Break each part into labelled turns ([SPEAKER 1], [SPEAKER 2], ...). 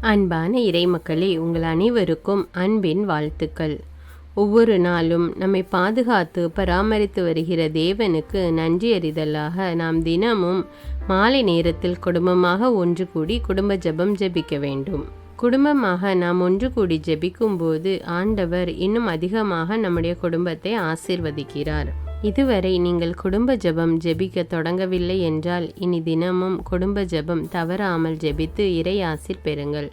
[SPEAKER 1] அன்பான இறைமக்களே, உங்கள் அனைவருக்கும் அன்பின் வாழ்த்துக்கள். ஒவ்வொரு நாளும் நம்மை பாதுகாத்து பராமரித்து வருகிற தேவனுக்கு நன்றி அறிதலாக நாம் தினமும் மாலை நேரத்தில் குடும்பமாக ஒன்று கூடி குடும்ப ஜெபம் ஜெபிக்க வேண்டும். குடும்பமாக நாம் ஒன்று கூடி ஜெபிக்கும்போது ஆண்டவர் இன்னும் அதிகமாக நம்முடைய குடும்பத்தை ஆசீர்வதிக்கிறார். இதுவரை நீங்கள் குடும்ப ஜெபம் ஜெபிக்க தொடங்கவில்லை என்றால் இனி தினமும் குடும்ப ஜெபம் தவறாமல் ஜெபித்து இறை ஆசீர் பெறுங்கள்.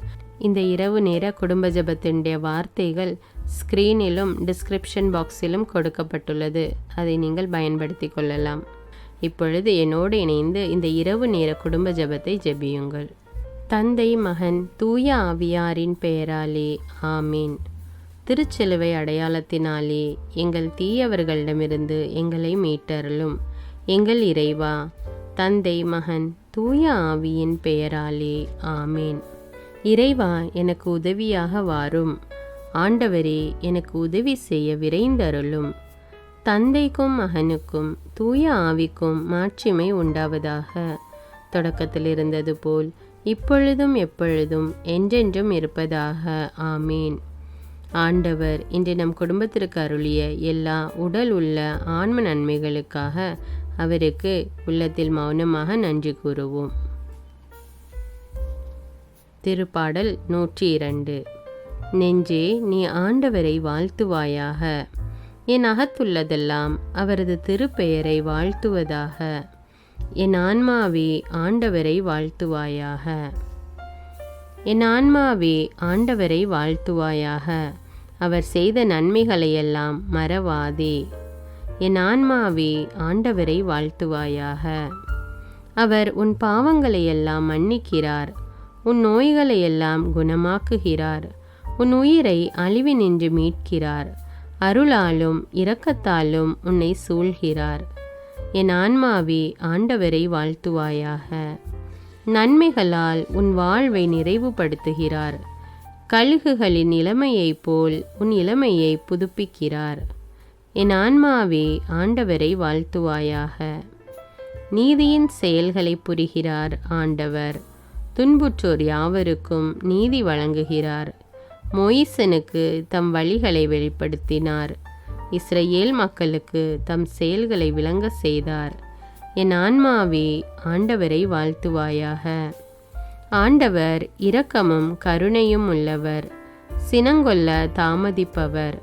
[SPEAKER 1] இந்த இரவு நேர குடும்ப ஜெபத்தினுடைய வார்த்தைகள் ஸ்க்ரீனிலும் டிஸ்கிரிப்ஷன் பாக்ஸிலும் கொடுக்கப்பட்டுள்ளது. அதை நீங்கள் பயன்படுத்தி கொள்ளலாம். இப்பொழுது என்னோடு இணைந்து இந்த இரவு நேர குடும்ப ஜெபத்தை ஜெபியுங்கள். தந்தை, மகன், தூய ஆவியாரின் பெயராலே ஆமீன். திருச்சிலுவை அடையாளத்தினாலே எங்கள் தீயவர்களிடமிருந்து எங்களை மீட்டருளும். எங்கள் இறைவா, தந்தை, மகன், தூய ஆவியின் பெயராலே ஆமேன். இறைவா, எனக்கு உதவியாக வாரும். ஆண்டவரே, எனக்கு உதவி செய்ய விரைந்தருளும். தந்தைக்கும் மகனுக்கும் தூய ஆவிக்கும் மாட்சிமை உண்டாவதாக. தொடக்கத்தில் இருந்தது போல் இப்பொழுதும் எப்பொழுதும் என்றென்றும் இருப்பதாக. ஆமேன். ஆண்டவர் இன்று நம் குடும்பத்திற்கு அருளிய எல்லா உடல் உள்ள ஆன்ம நன்மைகளுக்காக அவருக்கு உள்ளத்தில் மௌனமாக நன்றி கூறுவோம். திருப்பாடல் 102. நெஞ்சே, நீ ஆண்டவரை வாழ்த்துவாயாக. என் அகத்துள்ளதெல்லாம் அவரது திருப்பெயரை வாழ்த்துவதாக. என் ஆன்மாவே, ஆண்டவரை வாழ்த்துவாயாக. என் ஆன்மாவே, ஆண்டவரை வாழ்த்துவாயாக. அவர் செய்த நன்மைகளையெல்லாம் மறவாதே. என் ஆன்மாவே, ஆண்டவரை வாழ்த்துவாயாக. அவர் உன் பாவங்களையெல்லாம் மன்னிக்கிறார். உன் நோய்களையெல்லாம் குணமாக்குகிறார். உன் உயிரை அழிவினின்று மீட்கிறார். அருளாலும் இரக்கத்தாலும் உன்னை சூழ்கிறார். என் ஆன்மாவே, ஆண்டவரை வாழ்த்துவாயாக. நன்மைகளால் உன் வாழ்வை நிறைவுபடுத்துகிறார். கழுகுகளின் இளமையைப் போல் உன் இளமையை புதுப்பிக்கிறார். என் ஆன்மாவே, ஆண்டவரை வாழ்த்துவாயாக. நீதியின் செயல்களை புரிகிறார் ஆண்டவர். துன்புற்றோர் யாவருக்கும் நீதி வழங்குகிறார். மோயிசனுக்கு தம் வழிகளை வெளிப்படுத்தினார். இஸ்ரவேல் மக்களுக்கு தம் செயல்களை விளங்க செய்தார். என் ஆன்மாவே, ஆண்டவரை வாழ்த்துவாயாக. ஆண்டவர் இரக்கமும் கருணையும் உள்ளவர், சினங்கொல்ல தாமதிப்பவர்,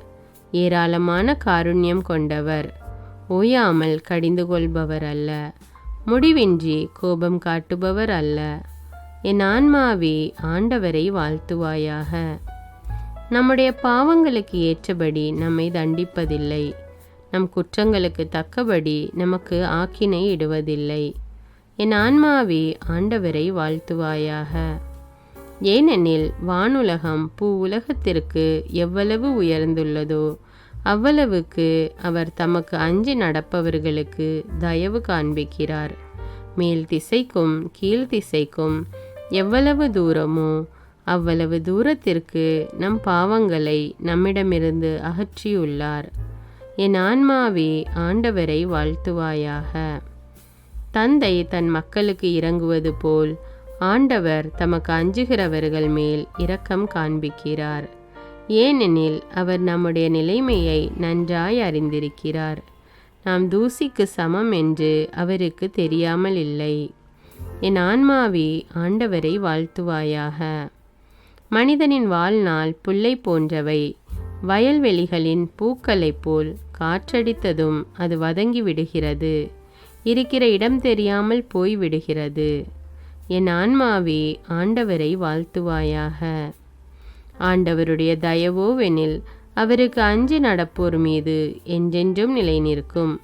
[SPEAKER 1] ஏராளமான காருண்யம் கொண்டவர், ஓயாமல் கடிந்து கொள்பவர் அல்ல, முடிவின்றி கோபம் காட்டுபவர் அல்ல. என் ஆன்மாவே, ஆண்டவரை வாழ்த்துவாயாக. நம்முடைய பாவங்களுக்கு ஏற்றபடி நம்மை தண்டிப்பதில்லை. நம் குற்றங்களுக்கு தக்கபடி நமக்கு ஆக்கினை இடுவதில்லை. என் ஆன்மாவே, ஆண்டவரை வாழ்த்துவாயாக. ஏனெனில் வானுலகம் பூ உலகத்திற்கு எவ்வளவு உயர்ந்துள்ளதோ அவ்வளவுக்கு அவர் தமக்கு அஞ்சி நடப்பவர்களுக்கு தயவு காண்பிக்கிறார். மேல் திசைக்கும் கீழ் திசைக்கும் எவ்வளவு தூரமோ அவ்வளவு தூரத்திற்கு நம் பாவங்களை நம்மிடமிருந்து அகற்றியுள்ளார். என் ஆன்மாவே, ஆண்டவரை வாழ்த்துவாயாக. தந்தை தன் மக்களுக்கு இரங்குவது போல் ஆண்டவர் தமக்கு அஞ்சுகிறவர்கள் மேல் இரக்கம் காண்பிக்கிறார். ஏனெனில் அவர் நம்முடைய நிலைமையை நன்றாய் அறிந்திருக்கிறார். நாம் தூசிக்கு சமம் என்று அவருக்கு தெரியாமல் இல்லை. என் ஆன்மாவே, ஆண்டவரை வாழ்த்துவாயாக. மனிதனின் வாழ்நாள் புல்லை போன்றவை. வயல்வெளிகளின் பூக்களைப் போல் காற்றடித்ததும் அது வதங்கி விடுகிறது, இருக்கிற இடம் தெரியாமல் போய்விடுகிறது. என் ஆன்மாவே, ஆண்டவரை வாழ்த்துவாயாக. ஆண்டவருடைய தயவோவெனில் அவருக்கு அஞ்சி நடப்போர் மீது என்றென்றும் நிலை நிற்கும்.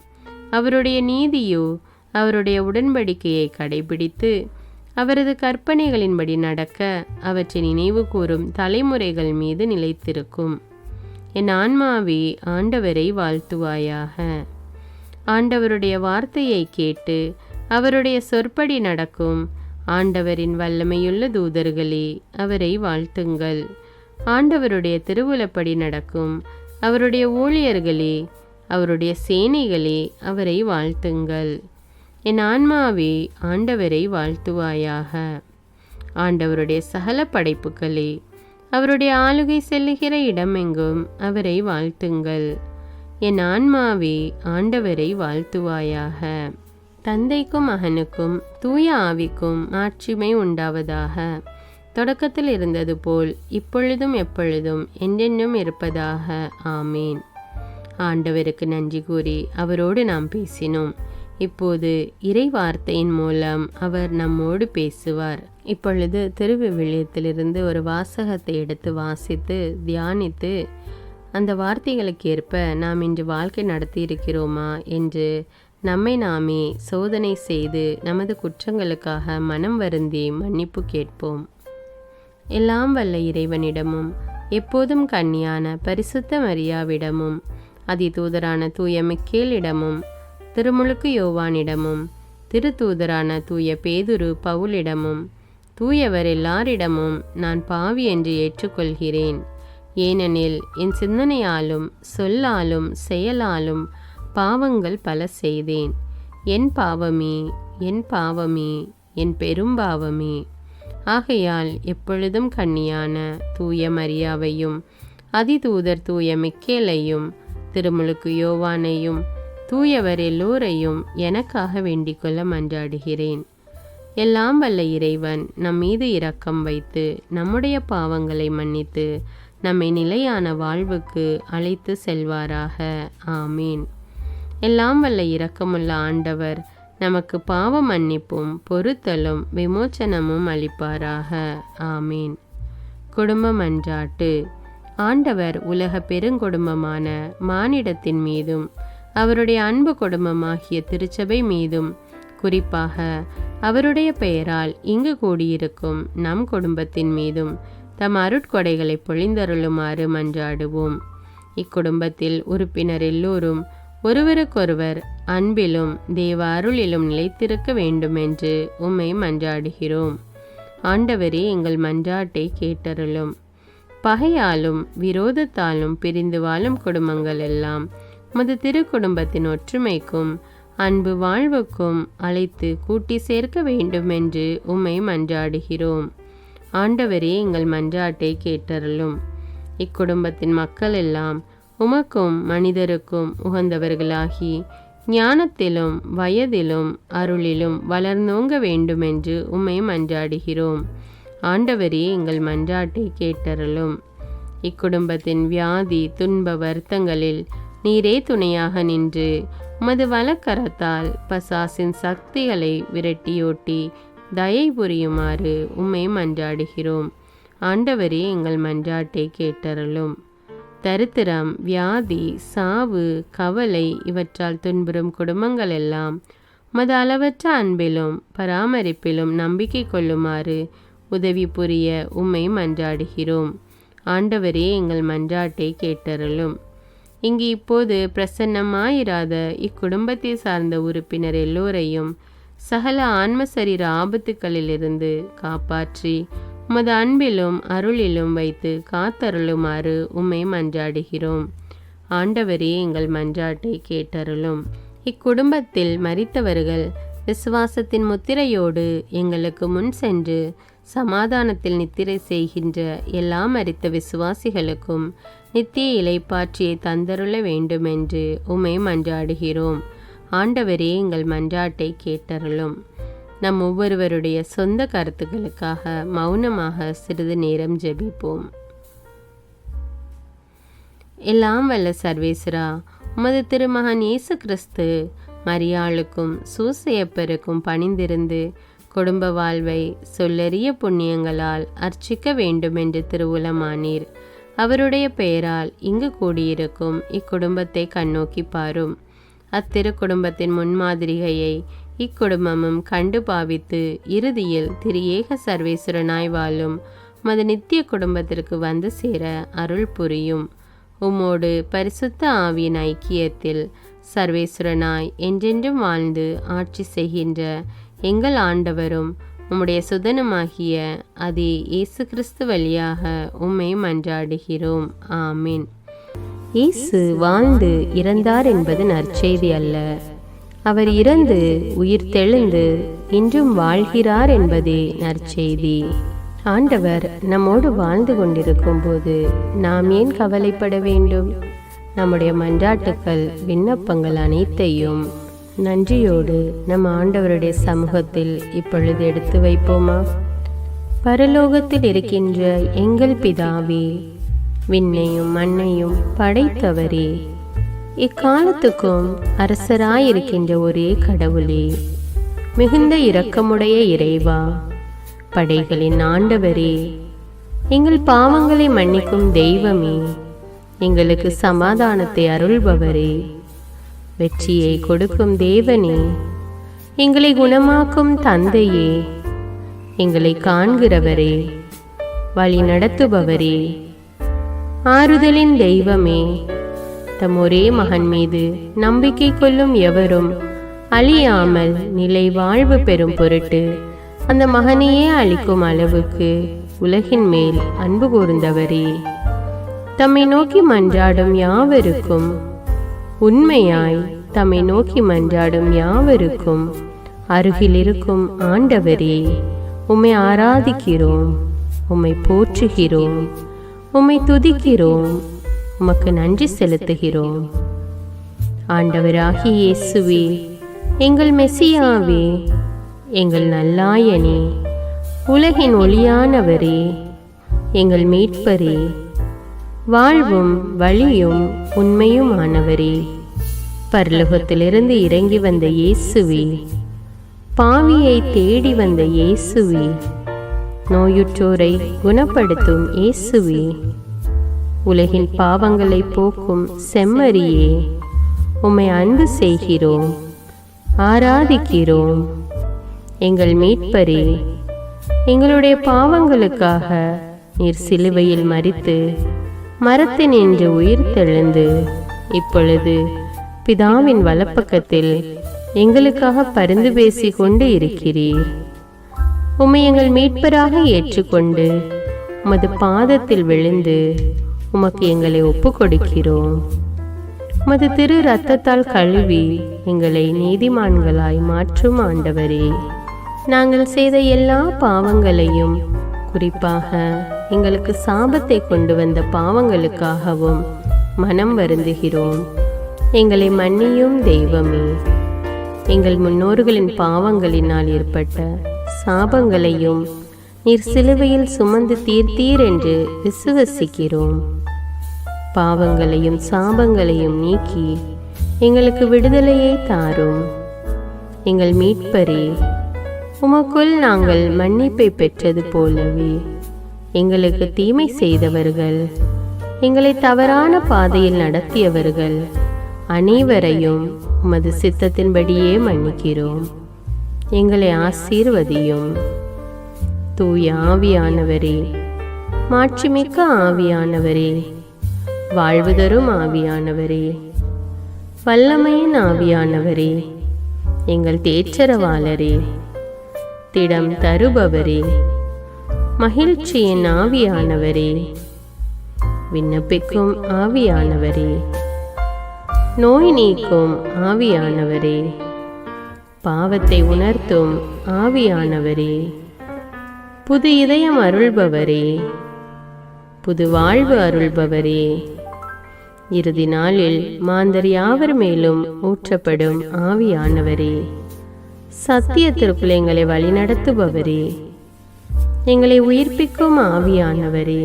[SPEAKER 1] அவருடைய நீதியோ அவருடைய உடன்படிக்கையை கடைபிடித்து அவரது கற்பனைகளின்படி நடக்க அவற்றை நினைவு கூறும் தலைமுறைகள் மீது நிலைத்திருக்கும். என் ஆன்மாவே, ஆண்டவரை வாழ்த்துவாயாக. ஆண்டவருடைய வார்த்தையை கேட்டு அவருடைய சொற்படி நடக்கும் ஆண்டவரின் வல்லமையுள்ள தூதர்களே, அவரை வாழ்த்துங்கள். ஆண்டவருடைய திருவுளப்படி நடக்கும் அவருடைய ஊழியர்களே, அவருடைய சேனைகளே, அவரை வாழ்த்துங்கள். என் ஆன்மாவே, ஆண்டவரை வாழ்த்துவாயாக. ஆண்டவருடைய சகல படைப்புகளே, அவருடைய ஆளுகை செல்லுகிற இடமெங்கும் அவரை வாழ்த்துங்கள். என் ஆன்மாவே ஆண்டவரை வாழ்த்துவாயாக. தந்தைக்கும் மகனுக்கும் தூய ஆவிக்கும் மாட்சிமை உண்டாவதாக. தொடக்கத்தில் இருந்தது போல் இப்பொழுதும் எப்பொழுதும் என்றென்றும் இருப்பதாக. ஆமீன். ஆண்டவருக்கு நன்றி கூறி அவரோடு நாம் பேசினோம். இப்போது இறை வார்த்தையின் மூலம் அவர் நம்மோடு பேசுவார். இப்பொழுது திருவிவிலியத்திலிருந்து ஒரு வாசகத்தை எடுத்து வாசித்து தியானித்து அந்த வார்த்தைகளுக்கு ஏற்ப நாம் இன்று வாழ்க்கை நடத்தியிருக்கிறோமா என்று நம்மை நாமே சோதனை செய்து நமது குற்றங்களுக்காக மனம் வருந்தி மன்னிப்பு கேட்போம். எல்லாம் வல்ல இறைவனிடமும் எப்போதும் கன்னியான பரிசுத்த மரியாவிடமும் அதிதூதரான தூய மிக்கேலிடமும் திருமுழுக்கு யோவானிடமும் திருத்தூதரான தூய பேதுரு பவுலிடமும் தூயவர் எல்லாரிடமும் நான் பாவி என்று ஏற்றுக்கொள்கிறேன். ஏனெனில் என் சிந்தனையாலும் சொல்லாலும் செயலாலும் பாவங்கள் பல செய்தேன். என் பாவமே, என் பாவமே, என் பெரும்பாவமே. ஆகையால் எப்பொழுதும் கன்னியான தூய மரியாவையும் அதிதூதர் தூய மிக்கேலையும் திருமுழுக்கு யோவானையும் தூயவர் எல்லோரையும் எனக்காக வேண்டிக்கொள்ள மன்றாடுகிறேன். எல்லாம் வல்ல இறைவன் நம் மீது இரக்கம் வைத்து நம்முடைய பாவங்களை மன்னித்து நம்மை நிலையான வாழ்வுக்கு அழைத்து செல்வாராக. ஆமீன். எல்லாம் வல்ல இரக்கமுள்ள ஆண்டவர் நமக்கு பாவ மன்னிப்பும் பொறுத்தலும் விமோச்சனமும் அளிப்பாராக. ஆமீன். குடும்ப மன்றாட்டு. ஆண்டவர் உலக பெருங்குடும்பமான மானிடத்தின் மீதும் அவருடைய அன்பு குடும்பமாகிய திருச்சபை மீதும் குறிப்பாக அவருடைய பெயரால் இங்கு கூடியிருக்கும் நம் குடும்பத்தின் மீதும் தம் அருட்கொடைகளை பொழிந்தருளுமாறு மன்றாடுவோம். இக்குடும்பத்தில் உறுப்பினர் எல்லோரும் ஒருவருக்கொருவர் அன்பிலும் தேவ அருளிலும் நிலைத்திருக்க வேண்டுமென்று உம்மை மன்றாடுகிறோம். ஆண்டவரே, எங்கள் மன்றாட்டை கேட்டருளும். பகையாலும் விரோதத்தாலும் பிரிந்து வாழும் குடும்பங்கள் எல்லாம் உமது திருக்குடும்பத்தின் ஒற்றுமைக்கும் அன்பு வாழ்வுக்கும் அழைத்து கூட்டி சேர்க்க வேண்டுமென்று உம்மை மன்றாடுகிறோம். ஆண்டவரே, எங்கள் மன்றாட்டை கேட்டருளும். இக்குடும்பத்தின் மக்கள் எல்லாம் உமக்கும் மனிதருக்கும் உகந்தவர்களாகி ஞானத்திலும் வயதிலும் அருளிலும் வளர்ந்தோங்க வேண்டுமென்று உம்மை மன்றாடுகிறோம். ஆண்டவரே, எங்கள் மன்றாட்டை கேட்டருளும். இக்குடும்பத்தின் வியாதி துன்ப வருத்தங்களில் நீரே துணையாக நின்று உமது வலக்கரத்தால் பசாசின் சக்திகளை விரட்டியோட்டி தயை புரியுமாறு உம்மை மன்றாடுகிறோம். ஆண்டவரே, எங்கள் மன்றாட்டை கேட்டருளும். தரித்திரம், வியாதி, சாவு, கவலை இவற்றால் துன்புறும் குடும்பங்கள் எல்லாம் உமது அளவற்ற அன்பிலும் பராமரிப்பிலும் நம்பிக்கை கொள்ளுமாறு உதவி புரிய உம்மை மன்றாடுகிறோம். ஆண்டவரே, எங்கள் மன்றாட்டை கேட்டருளும். இங்கு இப்போது பிரசன்னமாயிராத இக்குடும்பத்தை சார்ந்த உறுப்பினர் எல்லோரையும் சகல ஆன்ம சரீர ஆபத்துக்களிலிருந்து காப்பாற்றி உமது அன்பிலும் அருளிலும் வைத்து காத்தருளுமாறு உம்மை மன்றாடுகிறோம். ஆண்டவரே, எங்கள் மன்றாட்டை கேட்டருளும். இக்குடும்பத்தில் மரித்தவர்கள் விசுவாசத்தின் முத்திரையோடு எங்களுக்கு முன் சென்று சமாதானத்தில் நித்திரை செய்கின்ற எல்லா மரித்த விசுவாசிகளுக்கும் நித்திய இலைப்பாற்றியை தந்தருள வேண்டுமென்று உம்மை மன்றாடுகிறோம். ஆண்டவரே, எங்கள் மன்றாட்டை கேட்டருளும். நம் ஒவ்வொருவருடைய சொந்த கருத்துக்களுக்காக மௌனமாக சிறிது நேரம் ஜெபிப்போம். எல்லாம் வல்ல சர்வேஸ்வரா, உமது திருமகன் இயேசு கிறிஸ்து மரியாளுக்கும் சூசையப்பருக்கும் பணிந்திருந்து குடும்ப வாழ்வை சொல்லறிய புண்ணியங்களால் அர்ச்சிக்க வேண்டுமென்று திருவுளமானீர். அவருடைய பெயரால் இங்கு கூடியிருக்கும் இக்குடும்பத்தை கண்ணோக்கி பாரும். அத்திரு குடும்பத்தின் முன்மாதிரிகையை இக்குடும்பமும் கண்டு பாவித்து இறுதியில் திரியேக சர்வேஸ்வரனாய் வாழும் மது நித்திய குடும்பத்திற்கு வந்து சேர அருள் புரியும். உம்மோடு பரிசுத்த ஆவியின் ஐக்கியத்தில் சர்வேஸ்வரனாய் என்றென்றும் வாழ்ந்து ஆட்சி செய்கின்ற எங்கள் ஆண்டவரும் உம்முடைய சுதனமாகிய அதே இயேசு கிறிஸ்து வழியாக உம்மை மன்றாடுகிறோம். ஆமீன். இயேசு வாழ்ந்து இறந்தார் என்பது நற்செய்தி அல்ல. அவர் இறந்து உயிர் தெழுந்து இன்றும் வாழ்கிறார் என்பதே நற்செய்தி. ஆண்டவர் நம்மோடு வாழ்ந்து கொண்டிருக்கும் போது நாம் ஏன் கவலைப்பட வேண்டும்? நம்முடைய மன்றாட்டுக்கள், விண்ணப்பங்கள் அனைத்தையும் நன்றியோடு நம் ஆண்டவருடைய சமூகத்தில் இப்பொழுது எடுத்து வைப்போமா? பரலோகத்தில் இருக்கின்ற எங்கள் பிதாவே, விண்ணையும் மண்ணையும் படைத்தவரே, இக்காலத்துக்கும் அரசராயிருக்கின்ற ஒரே கடவுளே, மிகுந்த இரக்கமுடைய இறைவா, படைகளின் ஆண்டவரே, எங்கள் பாவங்களை மன்னிக்கும் தெய்வமே, எங்களுக்கு சமாதானத்தை அருள்பவரே, வெற்றியை கொடுக்கும் தேவனே, எங்களை குணமாக்கும் தந்தையே, எங்களை காண்கிறவரே, வழி நடத்துபவரே, ஆறுதலின் தெய்வமே, தம் ஒரே மகன் மீது நம்பிக்கை கொள்ளும் எவரும் அழியாமல் நிலை வாழ்வு பெறும் பொருட்டு அந்த மகனையே அளிக்கும் அளவுக்கு உலகின் மேல் அன்பு கூர்ந்தவரே, தம்மை நோக்கி மன்றாடும் யாவருக்கும், உண்மையாய் தம்மை நோக்கி மன்றாடும் யாவருக்கும் அருகில் இருக்கும் ஆண்டவரே, உம்மை ஆராதிக்கிறோம், உம்மை போற்றுகிறோம், உம்மை துதிக்கிறோம், உமக்கு நன்றி செலுத்துகிறோம். ஆண்டவராகிய இயேசுவே, எங்கள் மெசியாவே, எங்கள் நல்லாயனே, உலகின் ஒளியானவரே, எங்கள் மீட்பரே, வாழ்வும் வழியும் உண்மையுமானவரே, பரலோகத்திலிருந்து இறங்கி வந்த இயேசுவே, பாவியை தேடி வந்த இயேசுவே, நோயுற்றோரை குணப்படுத்தும் இயேசுவே, உலகின் பாவங்களை போக்கும் செம்மறியே, உம்மை அன்பு செய்கிறோம், ஆராதிக்கிறோம். எங்கள் மீட்பரே, எங்களுடைய பாவங்களுக்காக நீர் சிலுவையில் மரித்து மரத்தினின்று உயிர் தெழுந்து இப்பொழுது பிதாவின் வலப்பக்கத்தில் எங்களுக்காக பரிந்து பேசி கொண்டு இருக்கிறீர். உம்மை எங்கள் மீட்பராக ஏற்றுக்கொண்டு உமது பாதத்தில் விழுந்து உமக்கு எங்களை ஒப்பு கொடுக்கிறோம். உமது திரு இரத்தத்தால் கழுவி எங்களை நீதிமான்களாய் மாற்றும் ஆண்டவரே, நாங்கள் செய்த எல்லா பாவங்களையும், குறிப்பாக எங்களுக்கு சாபத்தை கொண்டு வந்த பாவங்களுக்காகவும் மனம் வருந்துகிறோம். எங்களை மன்னியும் தெய்வமே, எங்கள் முன்னோர்களின் பாவங்களினால் ஏற்பட்ட சாபங்களையும் நீர் சிலுவையில் சுமந்து தீர்த்தீர் என்று விசுவசிக்கிறோம். பாவங்களையும் சாபங்களையும் நீக்கி எங்களுக்கு விடுதலையை தாரும். எங்கள் மீட்பரே, உமக்குள் நாங்கள் மன்னிப்பை பெற்றது போலவே எங்களுக்கு தீமை செய்தவர்கள், எங்களை தவறான பாதையில் நடத்தியவர்கள் அனைவரையும் உமது சித்தத்தின்படியே மன்னிக்கிறோம். எங்களை ஆசீர்வதியும். தூய ஆவியானவரே, மாட்சிமிக்க ஆவியானவரே, வாழ்வு தரும் ஆவியானவரே, வல்லமையின் ஆவியானவரே, எங்கள் தேற்றரவாளரே, திடம் தருபவரே, மகிழ்ச்சியின் ஆவியானவரே, விண்ணப்பிக்கும் ஆவியானவரே, நோய் நீக்கும் ஆவியானவரே, பாவத்தை உணர்த்தும் ஆவியானவரே, புது இதயம் அருள்பவரே, புது வாழ்வு அருள்பவரே, இறுதி நாளில் மாந்தர் யாவர் மேலும் ஊற்றப்படும் ஆவியானவரே, சத்தியத்திற்குள் எங்களை வழிநடத்துபவரே, எங்களை உயிர்ப்பிக்கும் ஆவியானவரே,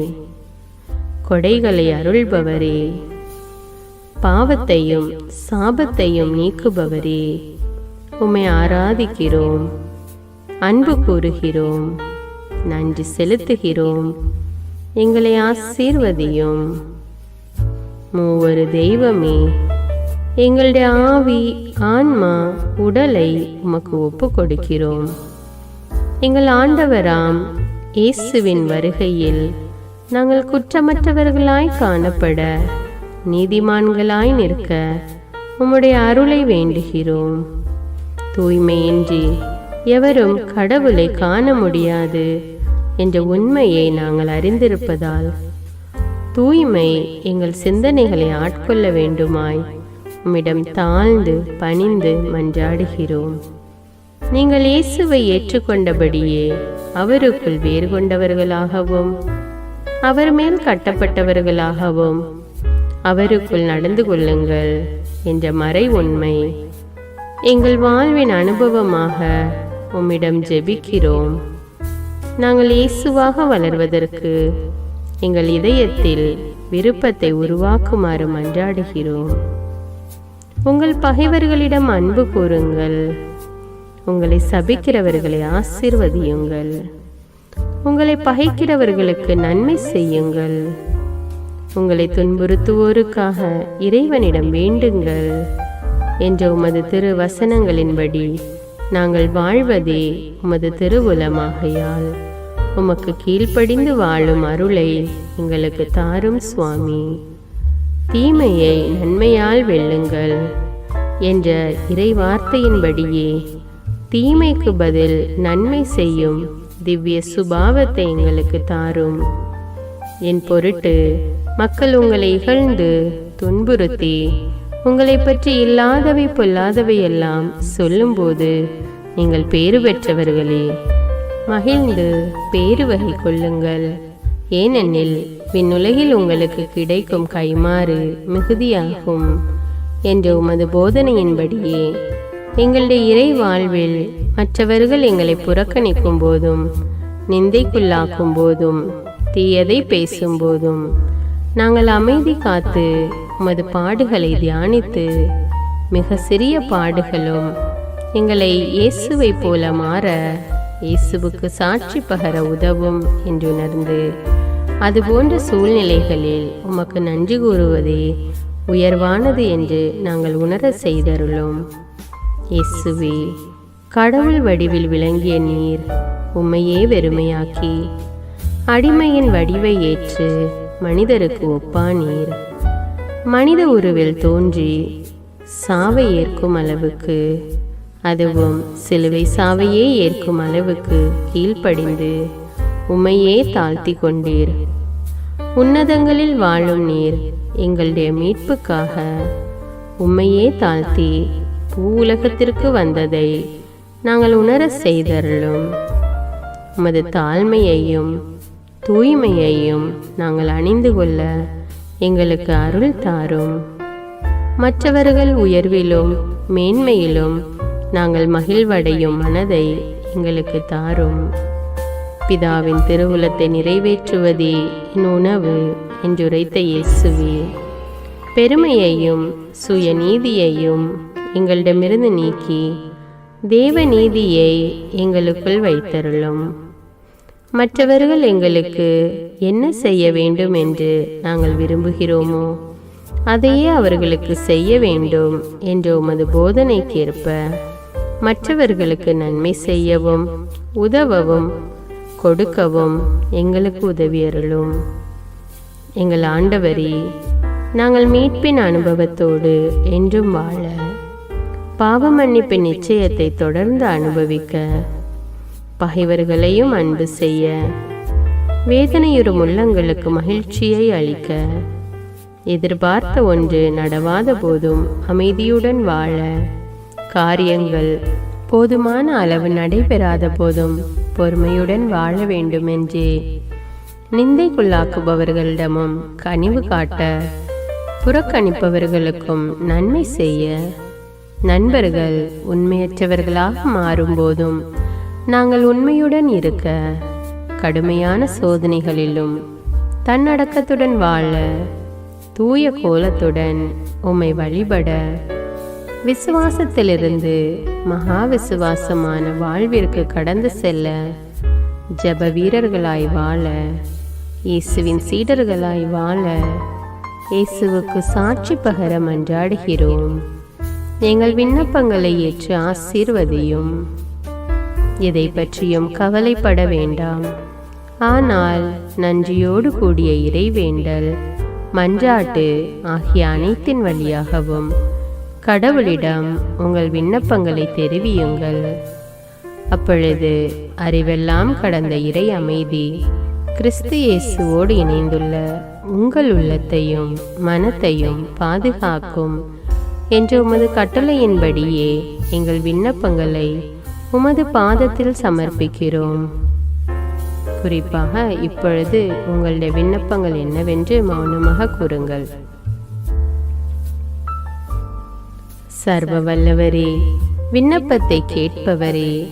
[SPEAKER 1] கொடைகளை அருள்பவரே, பாவத்தையும் சாபத்தையும் நீக்குபவரே, உம்மை ஆராதிக்கிறோம், அன்பு கூறுகிறோம், நன்றி செலுத்துகிறோம். எங்களை ஆசீர்வதியும். மூவரு தெய்வமே, எங்களுடைய ஆவி, ஆன்மா, உடலை உமக்கு ஒப்பு கொடுக்கிறோம். எங்கள் ஆண்டவராம் இயேசுவின் வருகையில் நாங்கள் குற்றமற்றவர்களாய் காணப்பட, நீதிமான்களாய் நிற்க உம்முடைய அருளை வேண்டுகிறோம். தூய்மையின்றி எவரும் கடவுளை காண முடியாது என்ற உண்மையை நாங்கள் அறிந்திருப்பதால் தூய்மை எங்கள் சிந்தனைகளை ஆட்கொள்ள வேண்டுமாய் உம்மிடம் தாழ்ந்து பணிந்து மன்றாடுகிறோம். நீங்கள் இயேசுவை ஏற்றுக்கொண்டபடியே அவருக்குள் வேறு கொண்டவர்களாகவும் அவர் மேல் கட்டப்பட்டவர்களாகவும் அவருக்குள் நடந்து கொள்ளுங்கள் என்ற மறை உண்மை எங்கள் வாழ்வின் அனுபவமாக உம்மிடம் ஜெபிக்கிறோம். நாங்கள் இயேசுவாக வளர்வதற்கு எங்கள் இதயத்தில் விருப்பத்தை உருவாக்குமாறு மன்றாடுகிறோம். உங்கள் பகைவர்களிடம் அன்பு கூறுங்கள். உங்களை சபிக்கிறவர்களை ஆசீர்வதியுங்கள். உங்களை பகைக்கிறவர்களுக்கு நன்மை செய்யுங்கள். உங்களை துன்புறுத்துவோருக்காக இறைவனிடம் வேண்டுங்கள் என்ற உமது திரு வசனங்களின்படி நாங்கள் வாழ்வதே உமது திருவுலமாகையால் உமக்கு கீழ்ப்படிந்து வாழும் அருளை எங்களுக்கு தாரும் சுவாமி. தீமையை நன்மையால் வெல்லுங்கள் என்ற இறை வார்த்தையின்படியே தீமைக்கு பதில் நன்மை செய்யும் திவ்ய சுபாவத்தை எங்களுக்கு தாரும். என் பொருட்டு மக்கள் உங்களை இகழ்ந்து துன்புறுத்தி உங்களை பற்றி இல்லாதவை பொல்லாதவை எல்லாம் சொல்லும்போது நீங்கள் பேறு பெற்றவர்களே, மகிழ்ந்து பேறு வகை கொள்ளுங்கள். ஏனெனில் விண்ணுலகில் உங்களுக்கு கிடைக்கும் கைமாறு மிகுதியாகும் என்ற உமது போதனையின்படியே எங்களுடைய இறை வாழ்வில் மற்றவர்கள் எங்களை புறக்கணிக்கும் போதும் நிந்தைக்குள்ளாக்கும் போதும் தீயதை பேசும் போதும் நாங்கள் அமைதி காத்து உமது பாடுகளை தியானித்து மிக சிறிய பாடுகளும் எங்களை இயேசுவை போல மாற இயேசுவுக்கு சாட்சி பகர உதவும் என்றுணர்ந்து அதுபோன்ற சூழ்நிலைகளில் உமக்கு நன்றி கூறுவதே உயர்வானது என்று நாங்கள் உணர செய்தருளும். இயேசுவே, கடவுள் வடிவில் விளங்கிய நீர் உம்மையே வெறுமையாக்கி அடிமையின் வடிவை ஏற்று மனிதருக்கு ஒப்பானீர். மனித உருவில் தோன்றி சாவை ஏற்கும் அளவுக்கு, அதுவும் சிலுவை சாவையே ஏற்கும் அளவுக்கு கீழ்ப்படிந்து உம்மையே தாழ்த்தி கொண்டீர். உன்னதங்களில் வாழும் நீர் எங்களுடைய மீட்புக்காக உம்மையே தாழ்த்தி பூவுலகத்திற்கு வந்ததை நாங்கள் உணர செய்தருளும். உமது தாழ்மையையும் தூய்மையையும் நாங்கள் அணிந்து கொள்ள எங்களுக்கு அருள் தாரும். மற்றவர்கள் உயர்விலும் மேன்மையிலும் நாங்கள் மகிழ்வடையும் மனதை எங்களுக்கு தாரும். பிதாவின் திருவுலத்தை நிறைவேற்றுவதே என் உணவு என்றுரைத்த இயேசுவே, பெருமையையும் சுயநீதியையும் எங்களிடமிருந்து நீக்கி தேவ நீதியை எங்களுக்குள் வைத்தருளும். மற்றவர்கள் எங்களுக்கு என்ன செய்ய வேண்டும் என்று நாங்கள் விரும்புகிறோமோ அதையே அவர்களுக்கு செய்ய வேண்டும் என்ற உமது போதனைக்கேற்ப மற்றவர்களுக்கு நன்மை செய்யவும் உதவவும் கொடுக்கவும் எங்களுக்கு உதவியருளும். எங்கள் ஆண்டவரே, நாங்கள் மீட்பின் அனுபவத்தோடு என்றும் வாழ, பாவ மன்னிப்பின் நிச்சயத்தை தொடர்ந்து அனுபவிக்க, பகைவர்களையும் அன்பு செய்ய, வேதனையுறும் உள்ளங்களுக்கு மகிழ்ச்சியை அளிக்க, எதிர்பார்த்த ஒன்று நடவாத போதும் அமைதியுடன் வாழ, காரியங்கள் போதுமான அளவு நடைபெறாத போதும் பொறுமையுடன் வாழ வேண்டும் என்றே நிந்தைக்குள்ளாக்குபவர்களிடமும் கனிவு காட்ட, புறக்கணிப்பவர்களுக்கும் நன்மை செய்ய, நண்பர்கள் உண்மையற்றவர்களாக மாறும்போதும் நாங்கள் உண்மையுடன் இருக்க, கடுமையான சோதனைகளிலும் தன்னடக்கத்துடன் வாழ, தூய கோலத்துடன் உம்மை வழிபட, விசுவாசத்திலிருந்து மகா விசுவாசமான வாழ்விற்கு கடந்து செல்ல, ஜப வீரர்களாய் வாழ, இயேசுவின் சீடர்களாய் வாழ, இயேசுவுக்கு சாட்சி பகர மன்றாடுகிறோம். எங்கள் விண்ணப்பங்களை ஏற்று ஆசீர்வதியும். எதை பற்றியும் கவலைப்பட வேண்டாம். ஆனால் நன்றியோடு கூடிய இறைவேண்டல், மன்றாட்டு ஆகிய அனைத்தின் வழியாகவும் கடவுளிடம் உங்கள் விண்ணப்பங்களை தெரிவியுங்கள். அப்பொழுது அறிவெல்லாம் கடந்த இறை அமைதி கிறிஸ்து இயேசுவோடு இணைந்துள்ள உங்கள் உள்ளத்தையும் மனத்தையும் பாதுகாக்கும் என்ற உமது கட்டளையின்படியே எங்கள் விண்ணப்பங்களை உமது பாதத்தில் சமர்ப்பிக்கிறோம். குறிப்பாக இப்பொழுது உங்களுடைய விண்ணப்பங்கள் என்னவென்று மௌனமாக கூறுங்கள். சர்வ வல்லவரே, விண்ணப்பத்தை கேட்பவரே,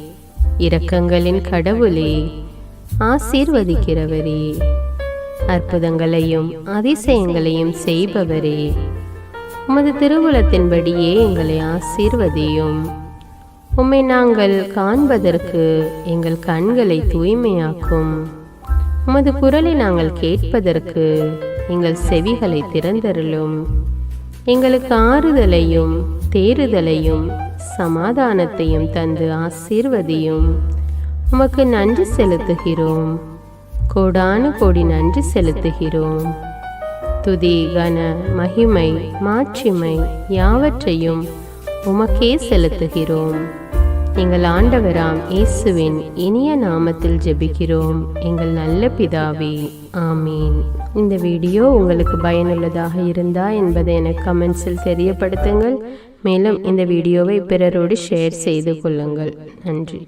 [SPEAKER 1] இரக்கங்களின் கடவுளே, ஆசீர்வதிக்கிறவரே, அற்புதங்களையும் அதிசயங்களையும் செய்பவரே, உமது திருவுளத்தின்படியே எங்களை ஆசீர்வதியும். உம்மை நாங்கள் காண்பதற்கு எங்கள் கண்களை தூய்மையாக்கும். உமது குரலை நாங்கள் கேட்பதற்கு எங்கள் செவிகளை திறந்தருளும். எங்களுக்கு ஆறுதலையும் தேறுதலையும் சமாதானத்தையும் தந்து ஆசீர்வதியும். உமக்கு நன்றி செலுத்துகிறோம். கோடானு கோடி நன்றி செலுத்துகிறோம். துதி, கன, மகிமை, மாட்சிமை யாவற்றையும் உமக்கே செலுத்துகிறோம். எங்கள் ஆண்டவராம் இயேசுவின் இனிய நாமத்தில் ஜெபிக்கிறோம் எங்கள் நல்ல பிதாவே, ஆமீன். இந்த வீடியோ உங்களுக்கு பயனுள்ளதாக இருந்தா என்பதை எனக்கு கமெண்ட்ஸில் தெரியப்படுத்துங்கள். மேலும் இந்த வீடியோவை பிறரோடு ஷேர் செய்து கொள்ளுங்கள். நன்றி.